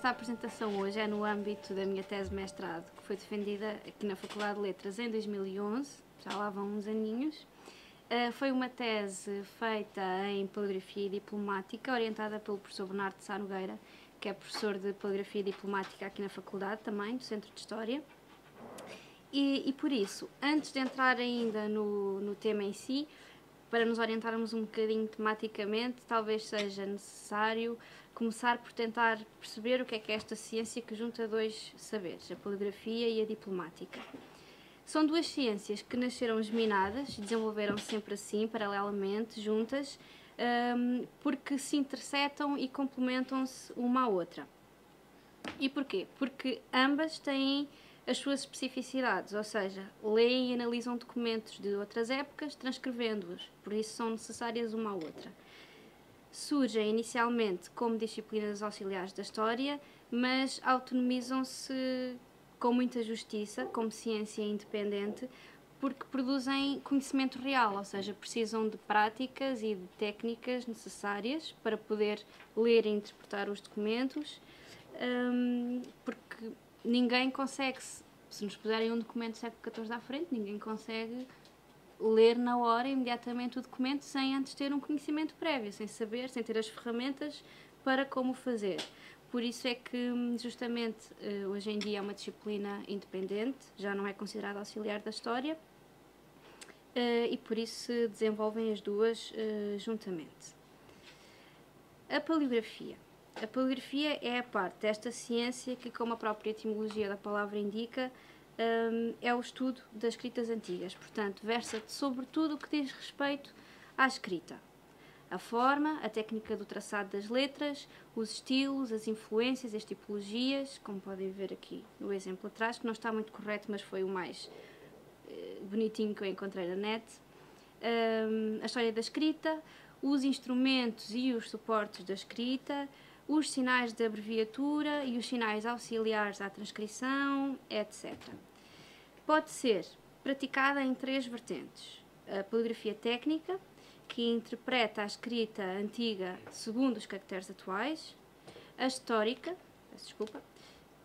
Esta apresentação hoje é no âmbito da minha tese de mestrado, que foi defendida aqui na Faculdade de Letras em 2011, já lá vão uns aninhos. Foi uma tese feita em Paleografia e Diplomática, orientada pelo professor Bernardo de Sá Nogueira, que é professor de Paleografia e Diplomática aqui na Faculdade também, do Centro de História. E por isso, antes de entrar ainda no tema em si, para nos orientarmos um bocadinho tematicamente, talvez seja necessário começar por tentar perceber o que é esta ciência que junta dois saberes, a paleografia e a diplomática. São duas ciências que nasceram geminadas, desenvolveram-se sempre assim, paralelamente, juntas, porque se interceptam e complementam-se uma à outra. E porquê? Porque ambas têm as suas especificidades, ou seja, leem e analisam documentos de outras épocas, transcrevendo-os, por isso são necessárias uma à outra. Surgem inicialmente como disciplinas auxiliares da história, mas autonomizam-se com muita justiça, como ciência independente, porque produzem conhecimento real, ou seja, precisam de práticas e de técnicas necessárias para poder ler e interpretar os documentos, porque ninguém consegue, se nos puserem um documento do século XIV à frente, ninguém consegue ler na hora, imediatamente, o documento sem antes ter um conhecimento prévio, sem saber, sem ter as ferramentas para como fazer. Por isso é que, justamente, hoje em dia é uma disciplina independente, já não é considerada auxiliar da história, e por isso se desenvolvem as duas juntamente. A paleografia. A paleografia é a parte desta ciência que, como a própria etimologia da palavra indica, é o estudo das escritas antigas. Portanto, versa sobre tudo o que diz respeito à escrita. A forma, a técnica do traçado das letras, os estilos, as influências, as tipologias, como podem ver aqui no exemplo atrás, que não está muito correto, mas foi o mais bonitinho que eu encontrei na net. A história da escrita, os instrumentos e os suportes da escrita, os sinais de abreviatura e os sinais auxiliares à transcrição, etc. Pode ser praticada em três vertentes. A paleografia técnica, que interpreta a escrita antiga segundo os caracteres atuais. A histórica,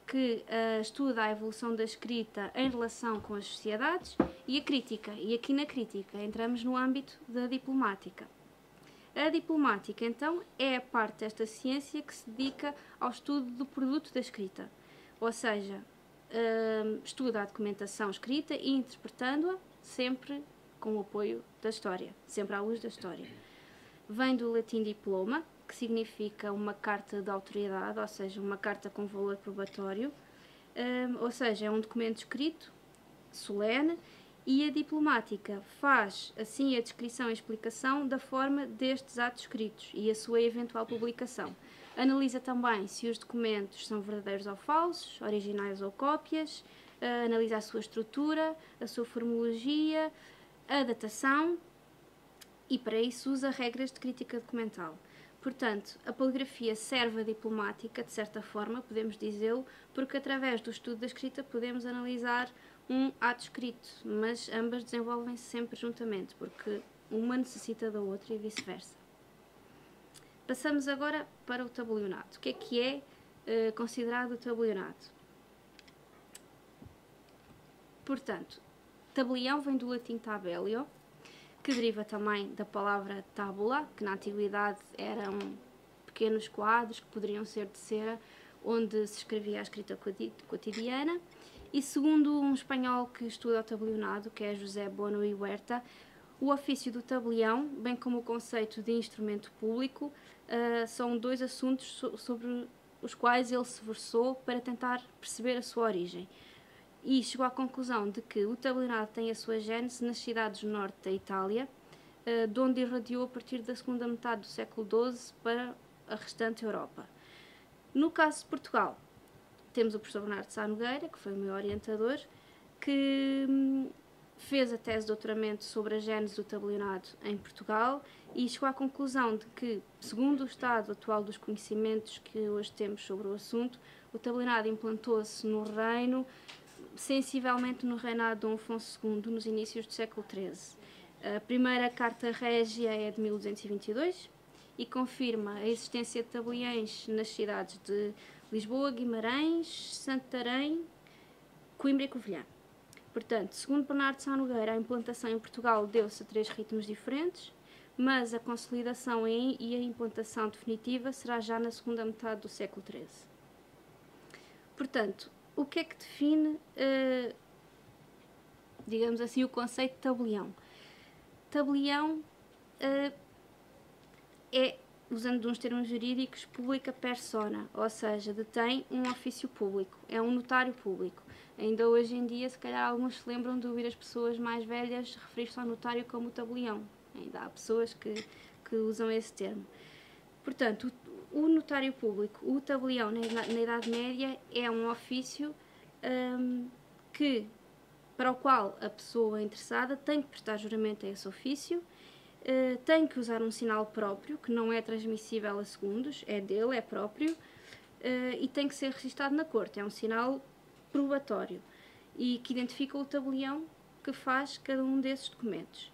que estuda a evolução da escrita em relação com as sociedades. E a crítica, e aqui na crítica entramos no âmbito da diplomática. A diplomática, então, é a parte desta ciência que se dedica ao estudo do produto da escrita, ou seja, estuda a documentação escrita e interpretando-a sempre com o apoio da história, sempre à luz da história. Vem do latim diploma, que significa uma carta de autoridade, ou seja, uma carta com valor probatório, ou seja, é um documento escrito, solene, e a diplomática faz, assim, a descrição e explicação da forma destes atos escritos e a sua eventual publicação. Analisa também se os documentos são verdadeiros ou falsos, originais ou cópias, analisa a sua estrutura, a sua formologia, a datação e, para isso, usa regras de crítica documental. Portanto, a paleografia serve a diplomática, de certa forma, podemos dizê-lo, porque através do estudo da escrita podemos analisar um ato escrito, mas ambas desenvolvem-se sempre juntamente, porque uma necessita da outra e vice-versa. Passamos agora para o tabelionato. O que é considerado o tabelionato? Portanto, tabelião vem do latim tabellio, que deriva também da palavra tábula, que na antiguidade eram pequenos quadros que poderiam ser de cera, onde se escrevia a escrita cotidiana. E segundo um espanhol que estuda o tabelionado, que é José Bono e Huerta, o ofício do tabelião, bem como o conceito de instrumento público, são dois assuntos sobre os quais ele se versou para tentar perceber a sua origem. E chegou à conclusão de que o tabelionado tem a sua gênese nas cidades do norte da Itália, de onde irradiou a partir da segunda metade do século XII para a restante Europa. No caso de Portugal, temos o professor Bernardo de Sá Nogueira, que foi o meu orientador, que fez a tese de doutoramento sobre a gênese do tabelionado em Portugal e chegou à conclusão de que, segundo o estado atual dos conhecimentos que hoje temos sobre o assunto, o tabelionado implantou-se no reino, sensivelmente no reinado de Dom Afonso II, nos inícios do século XIII. A primeira Carta Régia é de 1222 e confirma a existência de tabeliões nas cidades de Lisboa, Guimarães, Santarém, Coimbra e Covilhã. Portanto, segundo Bernardo Sá Nogueira, a implantação em Portugal deu-se a 3 ritmos diferentes, mas a consolidação e a implantação definitiva será já na segunda metade do século XIII. Portanto, o que é que define, digamos assim, o conceito de tabelião? Tabelião é, usando uns termos jurídicos, publica persona, ou seja, detém um ofício público, é um notário público. Ainda hoje em dia, se calhar alguns se lembram de ouvir as pessoas mais velhas referir-se ao notário como tabelião. Ainda há pessoas que usam esse termo. Portanto, o notário público, o tabelião na Idade Média, é um ofício para o qual a pessoa interessada tem que prestar juramento a esse ofício, tem que usar um sinal próprio, que não é transmissível a segundos, é dele, é próprio, e tem que ser registado na corte. É um sinal probatório e que identifica o tabelião que faz cada um desses documentos.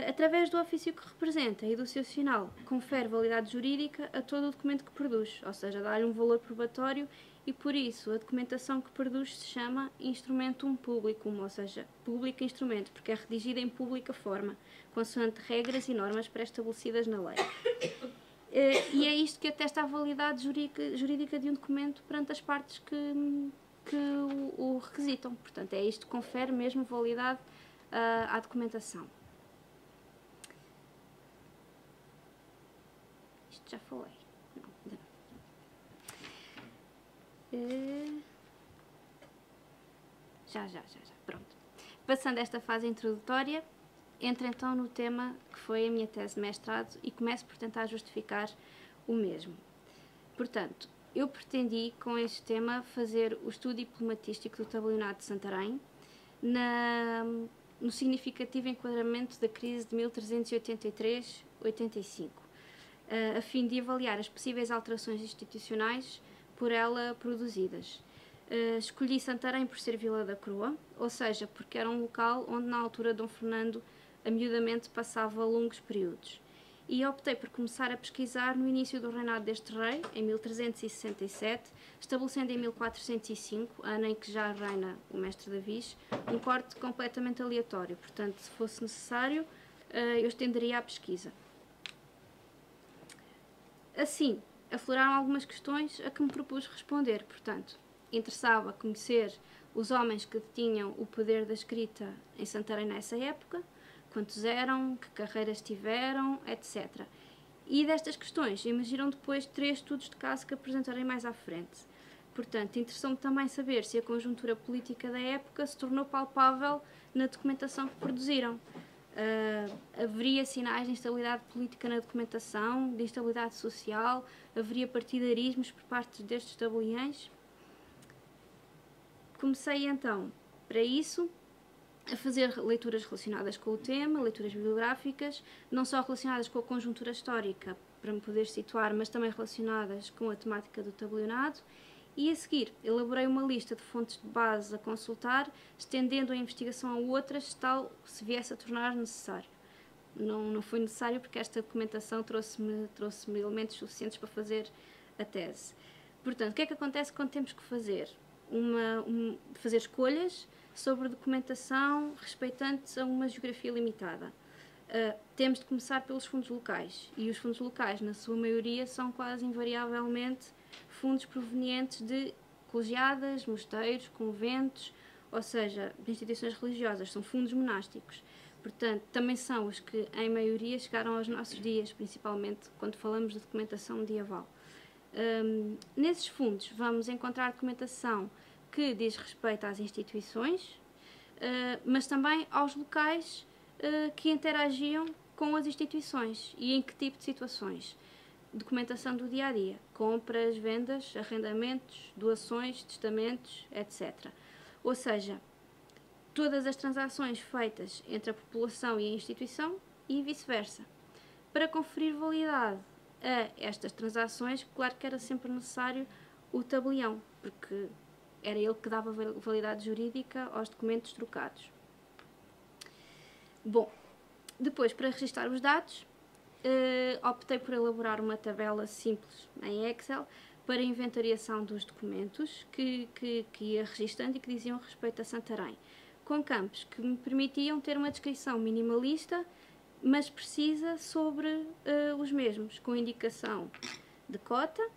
Através do ofício que representa e do seu sinal, confere validade jurídica a todo o documento que produz, ou seja, dá-lhe um valor probatório, e por isso a documentação que produz se chama instrumentum publicum, ou seja, público instrumento, porque é redigida em pública forma, consoante regras e normas pré-estabelecidas na lei. E é isto que atesta a validade jurídica de um documento perante as partes que o requisitam. Portanto, é isto que confere mesmo validade à documentação. Isto já falei. Não, ainda não. Já. Pronto. Passando esta fase introdutória, entro então no tema que foi a minha tese de mestrado e começo por tentar justificar o mesmo. Portanto, eu pretendi com este tema fazer o estudo diplomatístico do tabelionato de Santarém no significativo enquadramento da crise de 1383-85, a fim de avaliar as possíveis alterações institucionais por ela produzidas. Escolhi Santarém por ser Vila da Croa, ou seja, porque era um local onde na altura Dom Fernando amiudamente passava longos períodos. E optei por começar a pesquisar no início do reinado deste rei, em 1367, estabelecendo em 1405, ano em que já reina o mestre Davis, um corte completamente aleatório. Portanto, se fosse necessário, eu estenderia a pesquisa. Assim, afloraram algumas questões a que me propus responder. Portanto, interessava conhecer os homens que detinham o poder da escrita em Santarém nessa época, quantos eram, que carreiras tiveram, etc. E destas questões emergiram depois 3 estudos de caso que apresentarei mais à frente. Portanto, interessou-me também saber se a conjuntura política da época se tornou palpável na documentação que produziram. Haveria sinais de instabilidade política na documentação, de instabilidade social, haveria partidarismos por parte destes tabeliães. Comecei então, para isso, a fazer leituras relacionadas com o tema, leituras bibliográficas, não só relacionadas com a conjuntura histórica, para me poder situar, mas também relacionadas com a temática do tabelionato, e a seguir elaborei uma lista de fontes de base a consultar, estendendo a investigação a outras, se viesse a tornar necessário. Não foi necessário porque esta documentação trouxe-me elementos suficientes para fazer a tese. Portanto, o que é que acontece quando temos que fazer escolhas sobre documentação respeitantes a uma geografia limitada? Temos de começar pelos fundos locais, e os fundos locais, na sua maioria, são quase invariavelmente fundos provenientes de colegiadas, mosteiros, conventos, ou seja, de instituições religiosas, são fundos monásticos. Portanto, também são os que, em maioria, chegaram aos nossos dias, principalmente quando falamos de documentação medieval. Nesses fundos vamos encontrar documentação que diz respeito às instituições, mas também aos locais que interagiam com as instituições e em que tipo de situações. Documentação do dia-a-dia, compras, vendas, arrendamentos, doações, testamentos, etc. Ou seja, todas as transações feitas entre a população e a instituição e vice-versa. Para conferir validade a estas transações, claro que era sempre necessário o tabelião, porque era ele que dava validade jurídica aos documentos trocados. Bom, depois, para registrar os dados, optei por elaborar uma tabela simples em Excel para inventariação dos documentos que ia registando e que diziam respeito a Santarém, com campos que me permitiam ter uma descrição minimalista, mas precisa sobre os mesmos, com indicação de cota,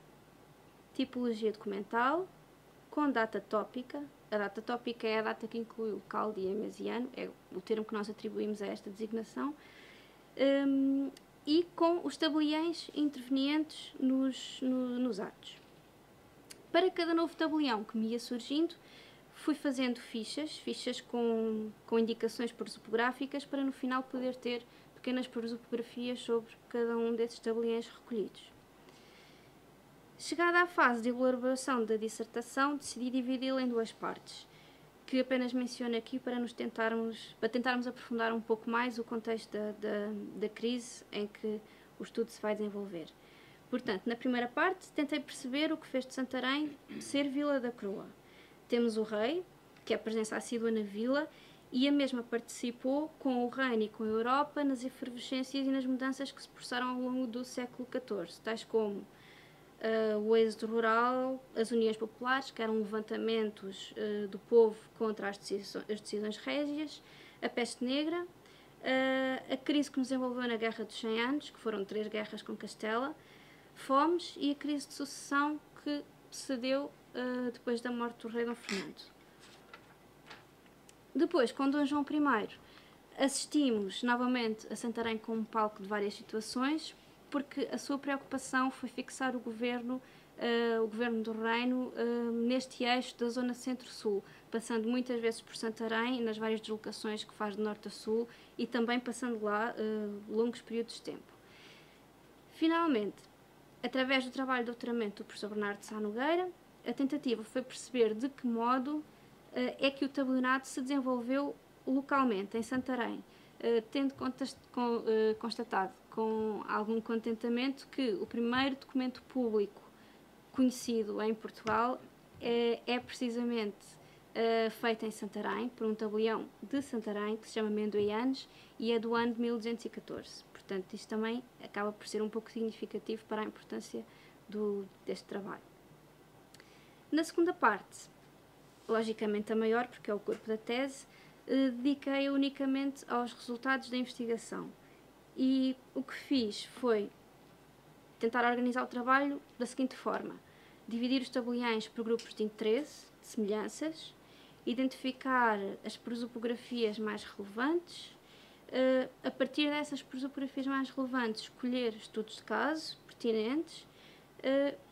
tipologia documental, com data tópica. A data tópica é a data que inclui o local, dia, mês e ano, é o termo que nós atribuímos a esta designação, e com os tabeliões intervenientes nos atos. Para cada novo tabelião que me ia surgindo, fui fazendo fichas com indicações prosopográficas, para no final poder ter pequenas prosopografias sobre cada um desses tabeliões recolhidos. Chegada à fase de elaboração da dissertação, decidi dividi-la em duas partes, que apenas menciono aqui para tentarmos aprofundar um pouco mais o contexto da crise em que o estudo se vai desenvolver. Portanto, na primeira parte, tentei perceber o que fez de Santarém ser Vila da Croa. Temos o rei, que é a presença assídua na vila, e a mesma participou com o reino e com a Europa nas efervescências e nas mudanças que se processaram ao longo do século XIV, tais como o êxodo rural, as uniões populares, que eram levantamentos do povo contra as decisões régias, a peste negra, a crise que nos envolveu na Guerra dos 100 Anos, que foram 3 guerras com Castela, fomes, e a crise de sucessão que sucedeu depois da morte do rei Dom Fernando. Depois, com Dom João I, assistimos novamente a Santarém como palco de várias situações, porque a sua preocupação foi fixar o governo do reino neste eixo da zona centro-sul, passando muitas vezes por Santarém, nas várias deslocações que faz de norte a sul, e também passando lá longos períodos de tempo. Finalmente, através do trabalho de doutoramento do professor Bernardo Sá Nogueira, a tentativa foi perceber de que modo é que o tabelionato se desenvolveu localmente, em Santarém, tendo constatado com algum contentamento que o primeiro documento público conhecido em Portugal é precisamente feito em Santarém, por um tabelião de Santarém, que se chama Mendoianes, e é do ano de 1214. Portanto, isto também acaba por ser um pouco significativo para a importância deste trabalho. Na segunda parte, logicamente a maior, porque é o corpo da tese, dediquei unicamente aos resultados da investigação. E o que fiz foi tentar organizar o trabalho da seguinte forma: dividir os tabeliões por grupos de interesse, de semelhanças, identificar as prosopografias mais relevantes, a partir dessas prosopografias mais relevantes, escolher estudos de caso pertinentes,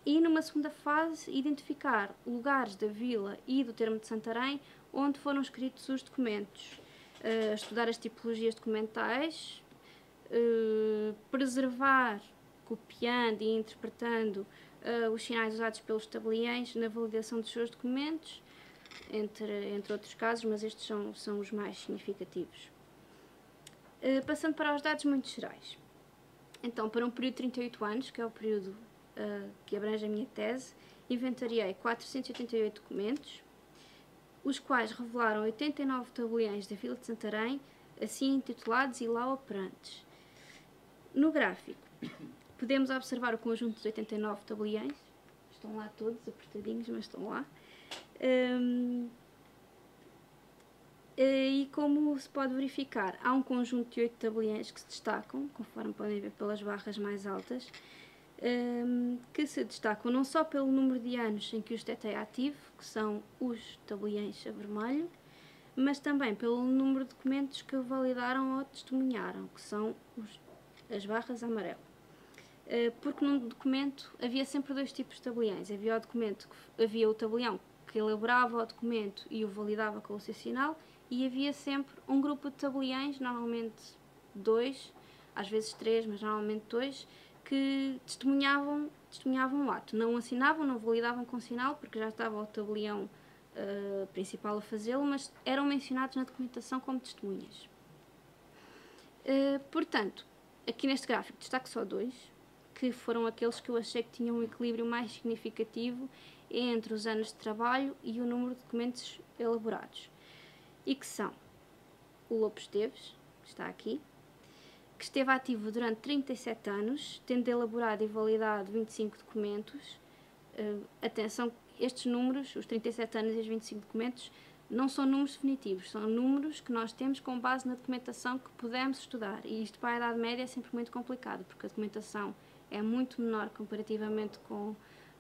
e numa segunda fase identificar lugares da vila e do termo de Santarém onde foram escritos os documentos, estudar as tipologias documentais, preservar, copiando e interpretando os sinais usados pelos tabeliões na validação dos seus documentos, entre outros casos, mas estes são os mais significativos. Passando para os dados muito gerais. Então, para um período de 38 anos, que é o período que abrange a minha tese, inventariei 488 documentos, os quais revelaram 89 tabeliões da Vila de Santarém, assim intitulados e lá operantes. No gráfico, podemos observar o conjunto dos 89 tabeliões, estão lá todos apertadinhos, mas estão lá. E como se pode verificar, há um conjunto de 8 tabeliões que se destacam, conforme podem ver pelas barras mais altas, que se destacam não só pelo número de anos em que o estéto é ativo, que são os tabeliões a vermelho, mas também pelo número de documentos que validaram ou testemunharam, que são as barras a amarelo. Porque num documento havia sempre 2 tipos de tabeliões. Havia o tabelião que elaborava o documento e o validava com o seu sinal, e havia sempre um grupo de tabeliões, normalmente 2, às vezes 3, mas normalmente 2, que testemunhavam o ato. Não assinavam, não validavam com sinal, porque já estava o tabelião principal a fazê-lo, mas eram mencionados na documentação como testemunhas. Portanto, aqui neste gráfico destaco só 2, que foram aqueles que eu achei que tinham um equilíbrio mais significativo entre os anos de trabalho e o número de documentos elaborados. E que são o Lopo Esteves, que está aqui, que esteve ativo durante 37 anos, tendo elaborado e validado 25 documentos, Atenção, estes números, os 37 anos e os 25 documentos, não são números definitivos, são números que nós temos com base na documentação que podemos estudar. E isto para a Idade Média é sempre muito complicado, porque a documentação é muito menor comparativamente com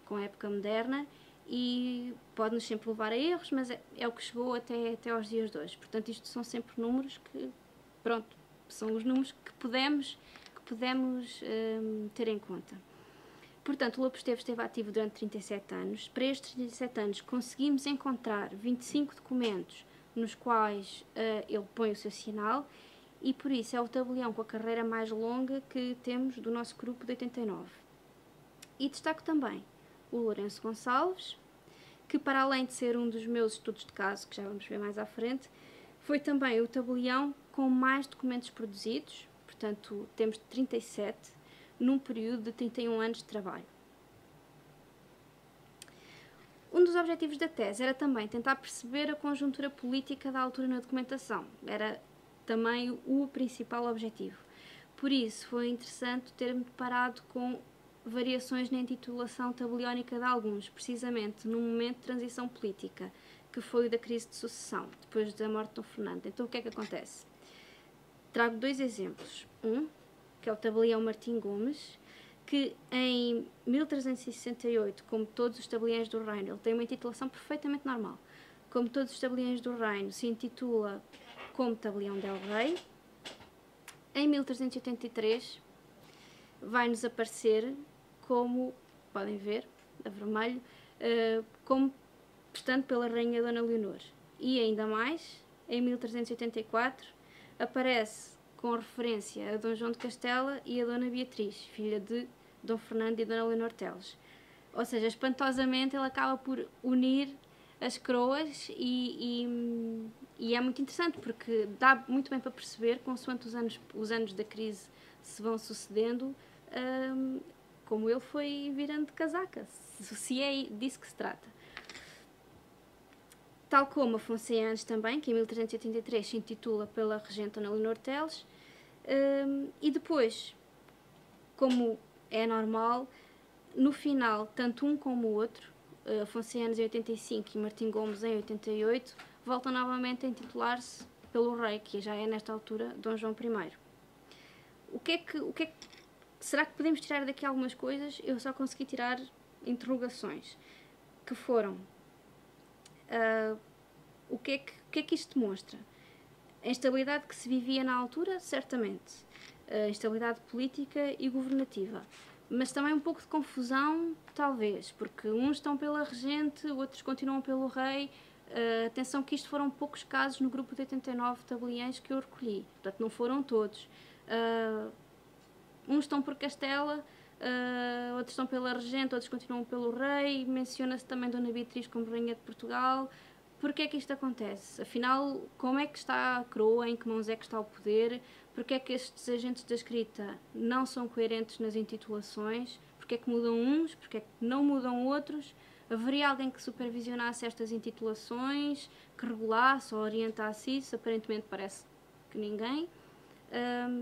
a época moderna e pode-nos sempre levar a erros, mas é o que chegou até aos dias de hoje. Portanto, isto são sempre números que, pronto, são os números que podemos ter em conta. Portanto, o Lobo esteve ativo durante 37 anos. Para estes 37 anos conseguimos encontrar 25 documentos nos quais ele põe o seu sinal e por isso é o tabelião com a carreira mais longa que temos do nosso grupo de 89. E destaco também o Lourenço Gonçalves, que para além de ser um dos meus estudos de caso, que já vamos ver mais à frente, foi também o tabelião com mais documentos produzidos, portanto temos 37, num período de 31 anos de trabalho. Um dos objetivos da tese era também tentar perceber a conjuntura política da altura na documentação. Era também o principal objetivo. Por isso, foi interessante ter-me deparado com variações na intitulação tabeliónica de alguns, precisamente num momento de transição política, que foi o da crise de sucessão, depois da morte de Dom Fernando. Então, o que é que acontece? Trago dois exemplos. Que é o tabelião Martim Gomes, que em 1368, como todos os tabeliões do reino, ele tem uma intitulação perfeitamente normal. Como todos os tabeliões do reino, se intitula como tabelião del Rei. Em 1383, vai-nos aparecer como, podem ver, a vermelho, como, portanto, pela rainha Dona Leonor. E ainda mais, em 1384, aparece com referência a Dom João de Castela e a Dona Beatriz, filha de Dom Fernando e Dona Leonor Teles. Ou seja, espantosamente ele acaba por unir as coroas e é muito interessante porque dá muito bem para perceber, consoante os anos da crise se vão sucedendo, como ele foi virando de casaca, se é disso que se trata. Tal como Afonso Eanes também, que em 1383 se intitula pela regente Dona Leonor Teles, e depois, como é normal, no final, tanto um como o outro, Afonso Eanes em 85 e Martim Gomes em 88, voltam novamente a intitular-se pelo rei, que já é nesta altura Dom João I. Será que podemos tirar daqui algumas coisas? Eu só consegui tirar interrogações, que foram... o que é que isto demonstra? A instabilidade que se vivia na altura, certamente. A instabilidade política e governativa. Mas também um pouco de confusão, talvez, porque uns estão pela regente, outros continuam pelo rei. Atenção que isto foram poucos casos no grupo de 89 tabeliães que eu recolhi. Portanto, não foram todos. Uns estão por Castela, outros estão pela regente, outros continuam pelo rei. Menciona-se também Dona Beatriz como rainha de Portugal. Porquê é que isto acontece? Afinal, como é que está a coroa, em que mãos é que está o poder? Porquê é que estes agentes da escrita não são coerentes nas intitulações? Porquê é que mudam uns? Porquê é que não mudam outros? Haveria alguém que supervisionasse estas intitulações, que regulasse ou orientasse isso? Aparentemente parece que ninguém.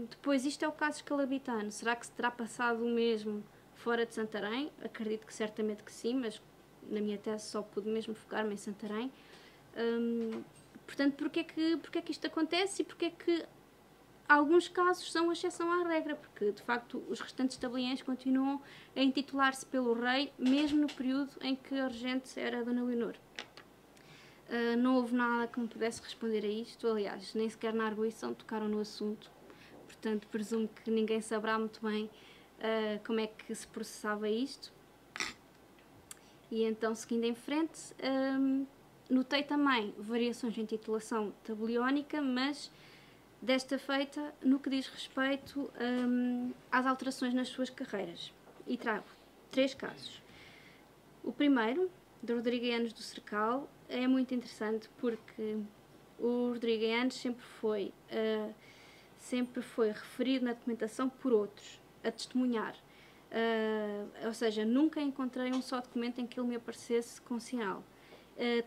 Depois, isto é o caso escalabitano. Será que se terá passado o mesmo fora de Santarém? Acredito que certamente que sim, mas na minha tese só pude mesmo focar-me em Santarém. Portanto, porquê é que isto acontece e porquê é que alguns casos são a exceção à regra? Porque, de facto, os restantes tabeliães continuam a intitular-se pelo rei, mesmo no período em que a regente era a Dona Leonor. Não houve nada que me pudesse responder a isto, aliás, nem sequer na arguição tocaram no assunto. Portanto, presumo que ninguém saberá muito bem como é que se processava isto. E então, seguindo em frente, notei também variações de intitulação tabeliónica, mas desta feita no que diz respeito às alterações nas suas carreiras. E trago 3 casos. O primeiro, de Rodrigo Eanes do Cercal, é muito interessante porque o Rodrigo Eanes sempre foi referido na documentação por outros, a testemunhar. Ou seja, nunca encontrei um só documento em que ele me aparecesse com sinal.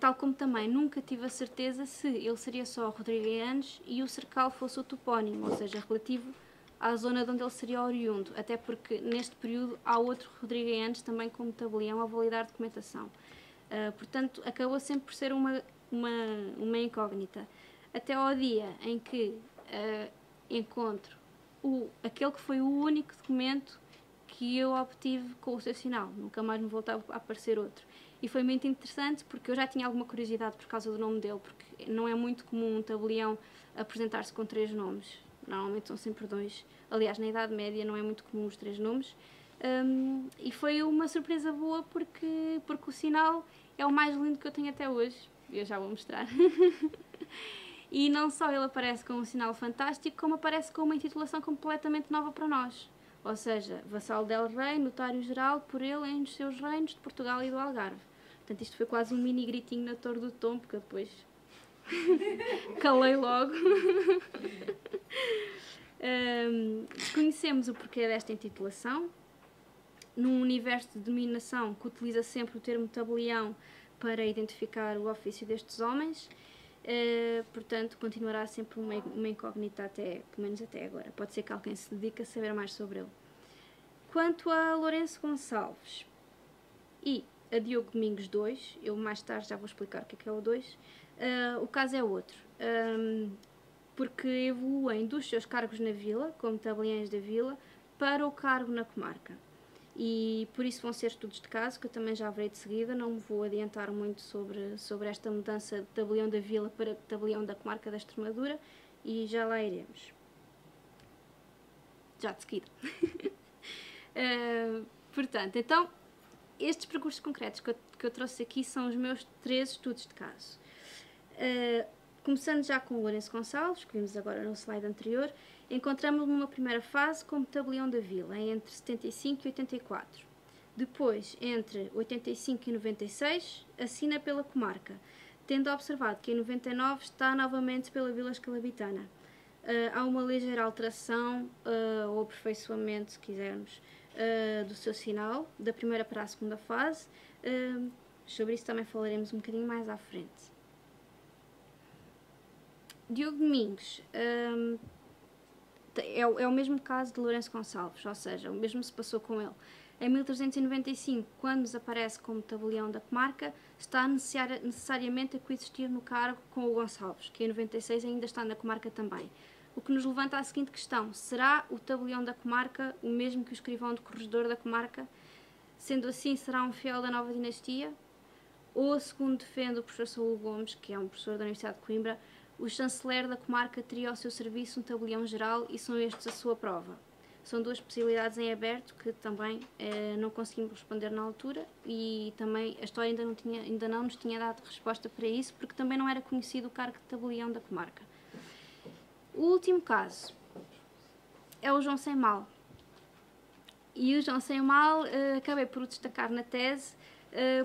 Tal como também nunca tive a certeza se ele seria só Rodrigo Eanes e o Cercal fosse o topónimo, ou seja, relativo à zona de onde ele seria oriundo, até porque neste período há outro rodriguenses também como tabelião a validar documentação. Portanto, acabou sempre por ser uma incógnita. Até ao dia em que encontro aquele que foi o único documento que eu obtive com o seu sinal. Nunca mais me voltava a aparecer outro. E foi muito interessante porque eu já tinha alguma curiosidade por causa do nome dele, porque não é muito comum um tabelião apresentar-se com 3 nomes. Normalmente são sempre 2. Aliás, na Idade Média não é muito comum os 3 nomes. E foi uma surpresa boa porque o sinal é o mais lindo que eu tenho até hoje. Eu já vou mostrar. E não só ele aparece com um sinal fantástico, como aparece com uma intitulação completamente nova para nós. Ou seja, vassalo del rei, notário-geral, por ele em os seus reinos de Portugal e do Algarve. Portanto, isto foi quase um mini gritinho na Torre do Tom, porque eu depois calei logo. Desconhecemos o porquê desta intitulação. Num universo de dominação que utiliza sempre o termo tabelião para identificar o ofício destes homens, portanto continuará sempre uma incógnita pelo menos até agora. Pode ser que alguém se dedique a saber mais sobre ele. Quanto a Lourenço Gonçalves e a Diogo Domingos II, eu mais tarde já vou explicar o que é o 2, o caso é outro, porque evoluem dos seus cargos na vila, como tabeliães da vila, para o cargo na comarca. E por isso vão ser estudos de caso, que eu também já verei de seguida, não me vou adiantar muito sobre esta mudança de tabelião da vila para tabelião da comarca da Extremadura, e já lá iremos. Já de seguida. Portanto, então, estes percursos concretos que eu trouxe aqui são os meus 3 estudos de caso. Começando já com o Lourenço Gonçalves, que vimos agora no slide anterior, encontramos-lo numa primeira fase como tabelião da vila, entre 75 e 84. Depois, entre 85 e 96, assina pela comarca, tendo observado que em 99 está novamente pela vila escalabitana. Há uma ligeira alteração ou aperfeiçoamento, se quisermos, do seu sinal, da primeira para a segunda fase. Sobre isso também falaremos um bocadinho mais à frente. Diogo Domingos é o mesmo caso de Lourenço Gonçalves, ou seja, o mesmo se passou com ele. Em 1395, quando nos aparece como tabelião da comarca, está necessariamente a coexistir no cargo com o Gonçalves, que em 96 ainda está na comarca também. O que nos levanta à seguinte questão: será o tabelião da comarca o mesmo que o escrivão de corregedor da comarca? Sendo assim, será um fiel da nova dinastia? Ou, segundo defende o professor Saúl Gomes, que é um professor da Universidade de Coimbra, o chanceler da comarca teria ao seu serviço um tabelião geral e são estes a sua prova? São 2 possibilidades em aberto que também não conseguimos responder na altura, e também a história ainda não nos tinha dado resposta para isso, porque também não era conhecido o cargo de tabelião da comarca. O último caso é o João Sem Mal. E o João Sem Mal acabei por o destacar na tese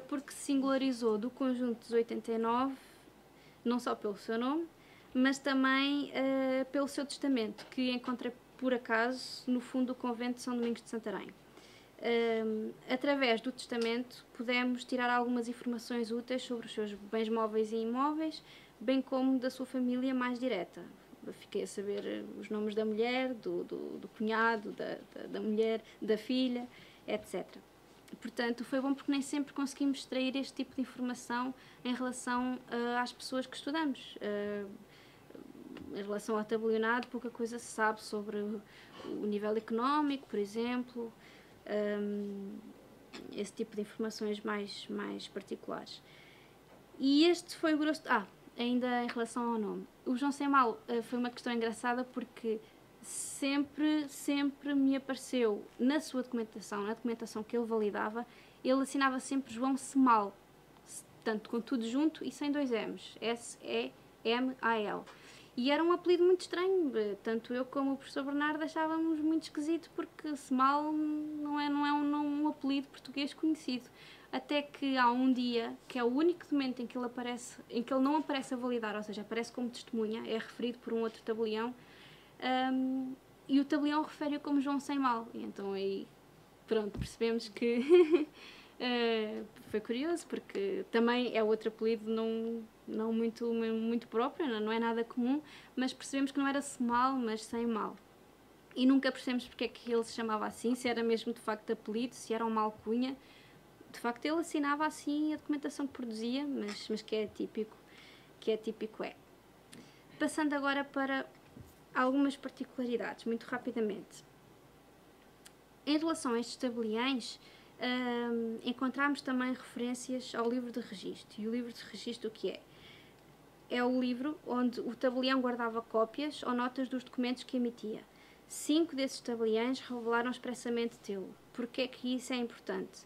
porque se singularizou do conjunto dos 89, não só pelo seu nome, mas também pelo seu testamento, que encontrei por acaso no fundo do convento de São Domingos de Santarém. Através do testamento podemos tirar algumas informações úteis sobre os seus bens móveis e imóveis, bem como da sua família mais direta. Fiquei a saber os nomes da mulher, do cunhado, da mulher, da filha, etc. Portanto, foi bom porque nem sempre conseguimos extrair este tipo de informação em relação às pessoas que estudamos. Em relação ao tabelionado, pouca coisa se sabe sobre o nível económico, por exemplo, esse tipo de informações mais particulares. E este foi o grosso... ainda em relação ao nome. O João Sem Mal foi uma questão engraçada porque sempre me apareceu na sua documentação, na documentação que ele validava, ele assinava sempre João Semal, tanto com tudo junto e sem 2 M's, S-E-M-A-L. E era um apelido muito estranho, tanto eu como o professor Bernardo achávamos muito esquisito, porque Semal não é um apelido português conhecido. Até que há um dia, que é o único momento em que ele não aparece a validar, ou seja, aparece como testemunha, é referido por um outro tabelião, e o tabelião refere-o como João Sem Mal. E então aí, pronto, percebemos que foi curioso, porque também é outro apelido não muito próprio, não é nada comum, mas percebemos que não era Semal, mas Sem Mal. e nunca percebemos porque é que ele se chamava assim, se era mesmo de facto apelido, se era uma alcunha. De facto ele assinava assim a documentação que produzia, mas que é típico é. Passando agora para algumas particularidades, muito rapidamente. Em relação a estes tabeliães, encontramos também referências ao livro de registro. E o livro de registro o que é? É o livro onde o tabelião guardava cópias ou notas dos documentos que emitia. 5 desses tabeliães revelaram expressamente tê-lo. Porquê é que isso é importante?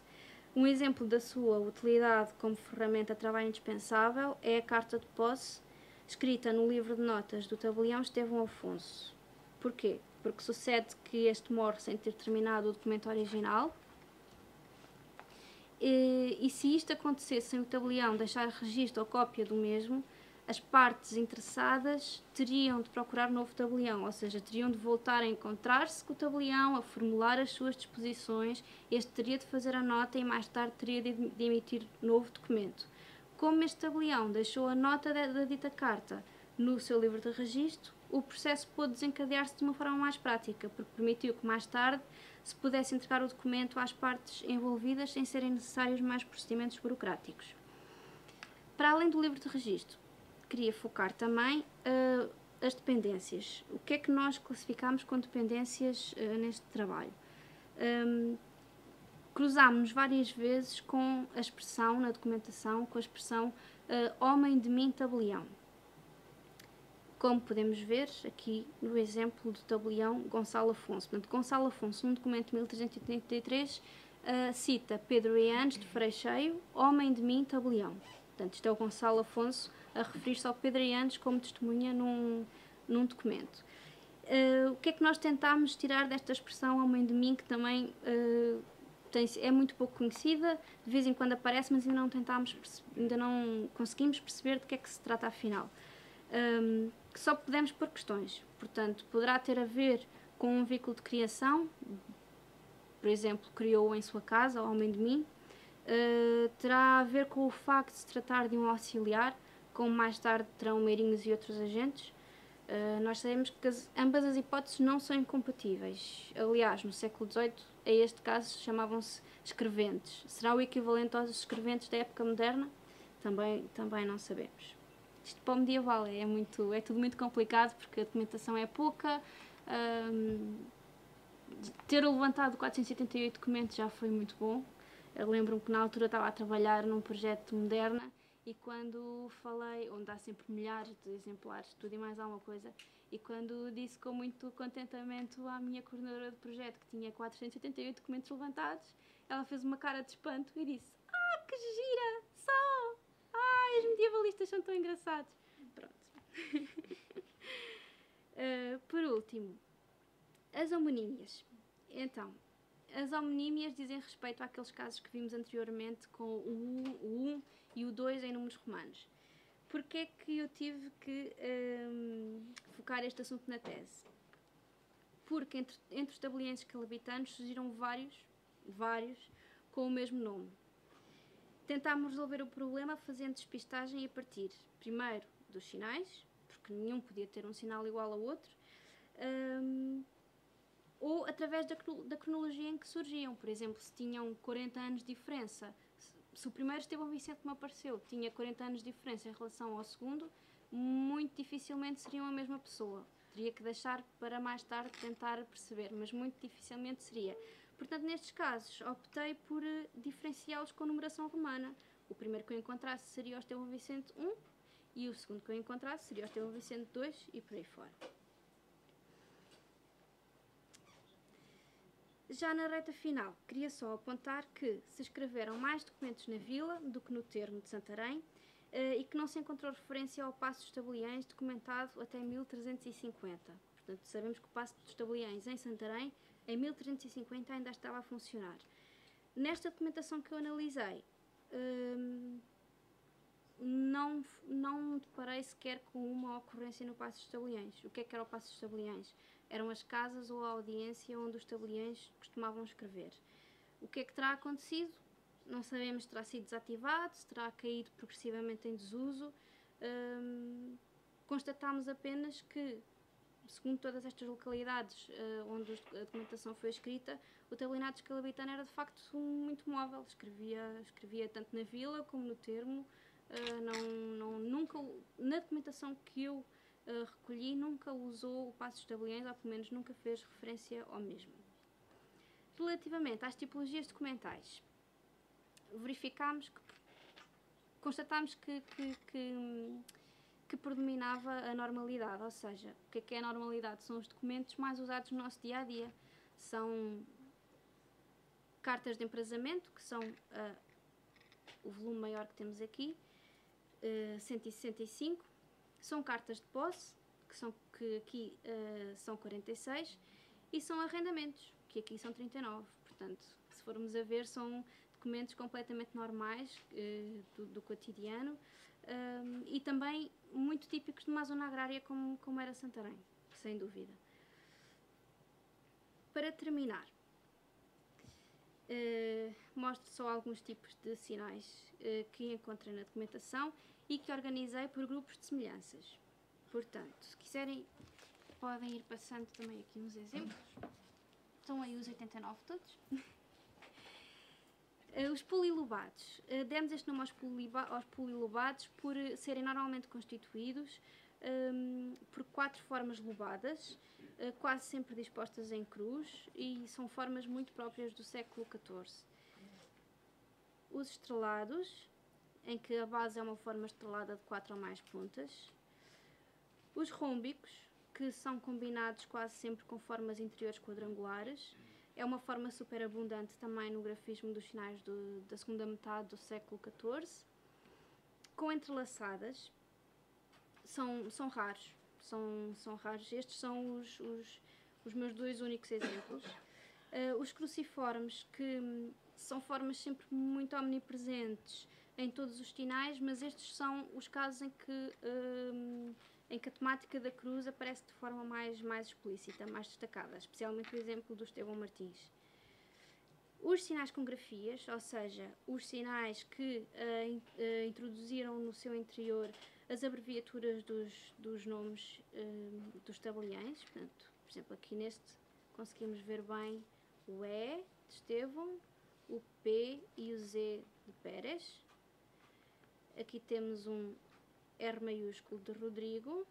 Um exemplo da sua utilidade como ferramenta de trabalho indispensável é a carta de posse, escrita no livro de notas do tabelião Estevão Afonso. Porquê? Porque sucede que este morre sem ter terminado o documento original, e se isto acontecesse sem o tabelião deixar registro ou cópia do mesmo, as partes interessadas teriam de procurar um novo tabelião, ou seja, teriam de voltar a encontrar-se com o tabelião, a formular as suas disposições, este teria de fazer a nota e mais tarde teria de emitir novo documento. Como este tabelião deixou a nota da dita carta no seu livro de registro, o processo pôde desencadear-se de uma forma mais prática, porque permitiu que mais tarde se pudesse entregar o documento às partes envolvidas sem serem necessários mais procedimentos burocráticos. Para além do livro de registro, queria focar também as dependências. O que é que nós classificamos com dependências neste trabalho? Cruzámos-nos várias vezes com a expressão, na documentação, com a expressão homem de mim tabelião. Como podemos ver aqui no exemplo do tabelião Gonçalo Afonso. Portanto, Gonçalo Afonso, num documento de 1383, cita Pedro Eanes de Freixeio, homem de mim tabelião. Portanto, isto é o Gonçalo Afonso a referir-se ao Pedro Eanes como testemunha num documento. O que é que nós tentámos tirar desta expressão homem de mim, que também é muito pouco conhecida, de vez em quando aparece, mas ainda não conseguimos perceber de que é que se trata afinal. Que só podemos pôr questões. Portanto, poderá ter a ver com um veículo de criação, por exemplo, criou em sua casa, homem de mim. Terá a ver com o facto de se tratar de um auxiliar, como mais tarde terão meirinhos e outros agentes. Nós sabemos que ambas as hipóteses não são incompatíveis. Aliás, no século XVIII, a este caso, chamavam-se escreventes. Será o equivalente aos escreventes da época moderna? Também não sabemos. Isto para o medieval é tudo muito complicado, porque a documentação é pouca. Ter levantado 478 documentos já foi muito bom. Eu lembro-me que na altura estava a trabalhar num projeto Moderna e quando falei, onde há sempre milhares de exemplares, tudo e mais alguma coisa, e quando disse com muito contentamento à minha coordenadora de projeto que tinha 478 documentos levantados, ela fez uma cara de espanto e disse: "Ah, que gira! Só! Ai, os medievalistas são tão engraçados!" Pronto. Por último, as homonímias. Então, as homonímias dizem respeito àqueles casos que vimos anteriormente com o 1 e o 2 em números romanos. Porquê é que eu tive que focar este assunto na tese? Porque entre os tabeliões escalabitanos surgiram vários com o mesmo nome. Tentámos resolver o problema fazendo despistagem a partir, primeiro, dos sinais, porque nenhum podia ter um sinal igual ao outro, ou através da cronologia em que surgiam. Por exemplo, se tinham 40 anos de diferença, se o primeiro Estevão Vicente que me apareceu tinha 40 anos de diferença em relação ao segundo, muito dificilmente seriam a mesma pessoa. Teria que deixar para mais tarde tentar perceber, mas muito dificilmente seria. Portanto, nestes casos, optei por diferenciá-los com numeração romana. O primeiro que eu encontrasse seria o Estevão Vicente I e o segundo que eu encontrasse seria o Estevão Vicente II e por aí fora. Já na reta final, queria só apontar que se escreveram mais documentos na vila do que no termo de Santarém e que não se encontrou referência ao Paço dos Tabeliães documentado até 1350. Portanto, sabemos que o Paço dos Tabeliães em Santarém, em 1350, ainda estava a funcionar. Nesta documentação que eu analisei, não deparei sequer com uma ocorrência no Paço dos Tabeliães. O que é que era o Paço dos Tabeliães? Eram as casas ou a audiência onde os tabeliães costumavam escrever. O que é que terá acontecido? Não sabemos se terá sido desativado, se terá caído progressivamente em desuso. Constatámos apenas que segundo todas estas localidades onde a documentação foi escrita, o tabelionato escalabitano era de facto muito móvel, escrevia tanto na vila como no termo, nunca, na documentação que eu recolhi, nunca usou o passo dos tabeliões, ou pelo menos nunca fez referência ao mesmo. Relativamente às tipologias documentais, constatámos que predominava a normalidade, ou seja, o que é a normalidade? São os documentos mais usados no nosso dia-a-dia. São cartas de emprazamento, que são o volume maior que temos aqui, 165. São cartas de posse, que aqui são 46, e são arrendamentos, que aqui são 39. Portanto, se formos a ver, são documentos completamente normais do cotidiano, e também muito típicos de uma zona agrária como era Santarém, sem dúvida. Para terminar, mostro só alguns tipos de sinais que encontrei na documentação e que organizei por grupos de semelhanças. Portanto, se quiserem, podem ir passando também aqui uns exemplos. Estão aí os 89 todos. Os polilobados. Demos este nome aos polilobados por serem normalmente constituídos por 4 formas lobadas, quase sempre dispostas em cruz, e são formas muito próprias do século XIV. Os estrelados, em que a base é uma forma estrelada de 4 ou mais pontas. Os rômbicos, que são combinados quase sempre com formas interiores quadrangulares. É uma forma super abundante também no grafismo dos sinais da segunda metade do século XIV. Com entrelaçadas, são raros. São raros. Estes são os meus 2 únicos exemplos. Os cruciformes, que são formas sempre muito omnipresentes em todos os sinais, mas estes são os casos em que a temática da cruz aparece de forma mais explícita, mais destacada, especialmente o exemplo do Estevão Martins. Os sinais com grafias, ou seja, os sinais que introduziram no seu interior as abreviaturas dos nomes dos tabeliães. Portanto, por exemplo, aqui neste conseguimos ver bem o E de Estevão, o P e o Z de Pérez. Aqui temos um R maiúsculo de Rodrigo,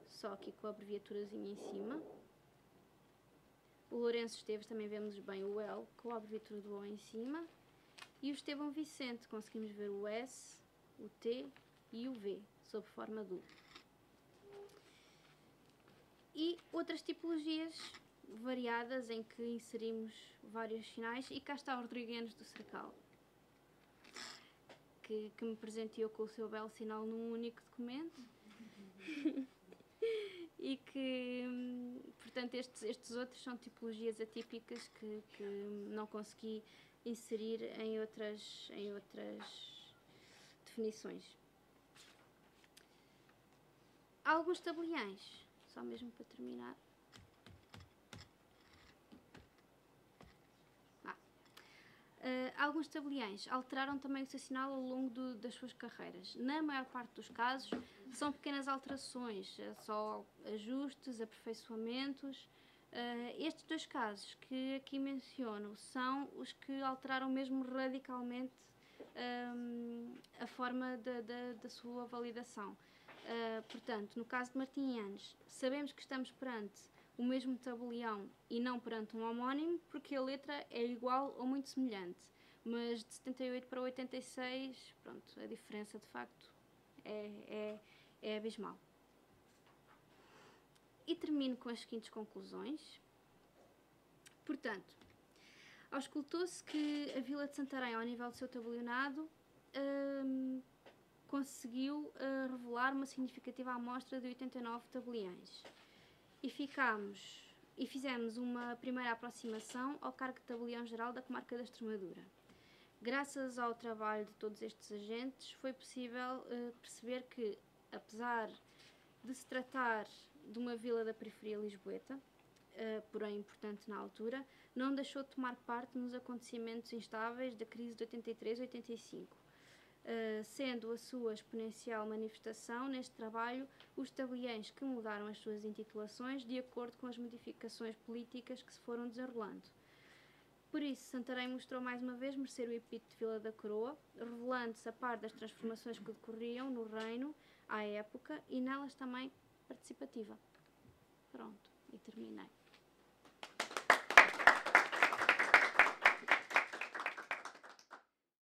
só aqui com a abreviaturazinha em cima. O Lourenço Esteves também vemos bem o L com a abreviatura do O em cima. E o Estevão Vicente conseguimos ver o S, o T e o V, sob forma do. E outras tipologias variadas em que inserimos vários sinais, e cá está o Rodrigues do Cercal, que me presenteou com o seu belo sinal num único documento. E que, portanto, estes outros são tipologias atípicas que não consegui inserir em outras definições. Há alguns tabeliães, só mesmo para terminar. Alguns tabeliães alteraram também o seu sinal ao longo das suas carreiras. Na maior parte dos casos, são pequenas alterações, só ajustes, aperfeiçoamentos. Estes 2 casos que aqui menciono são os que alteraram mesmo radicalmente a forma da sua validação. Portanto, no caso de Martinianos, sabemos que estamos perante o mesmo tabelião e não perante um homónimo, porque a letra é igual ou muito semelhante, mas de 78 para 86, pronto, a diferença de facto é abismal. E termino com as seguintes conclusões. Portanto, auscultou-se que a Vila de Santarém, ao nível do seu tabelionado, conseguiu revelar uma significativa amostra de 89 tabeliães. E fizemos uma primeira aproximação ao cargo de tabelião geral da comarca da Extremadura. Graças ao trabalho de todos estes agentes, foi possível perceber que, apesar de se tratar de uma vila da periferia lisboeta, porém importante na altura, não deixou de tomar parte nos acontecimentos instáveis da crise de 83 e 85. sendo a sua exponencial manifestação neste trabalho os tabeliães que mudaram as suas intitulações de acordo com as modificações políticas que se foram desenrolando. Por isso, Santarém mostrou mais uma vez merecer o epíteto de Vila da Coroa, revelando-se a par das transformações que decorriam no reino à época e nelas também participativa. Pronto, e terminei.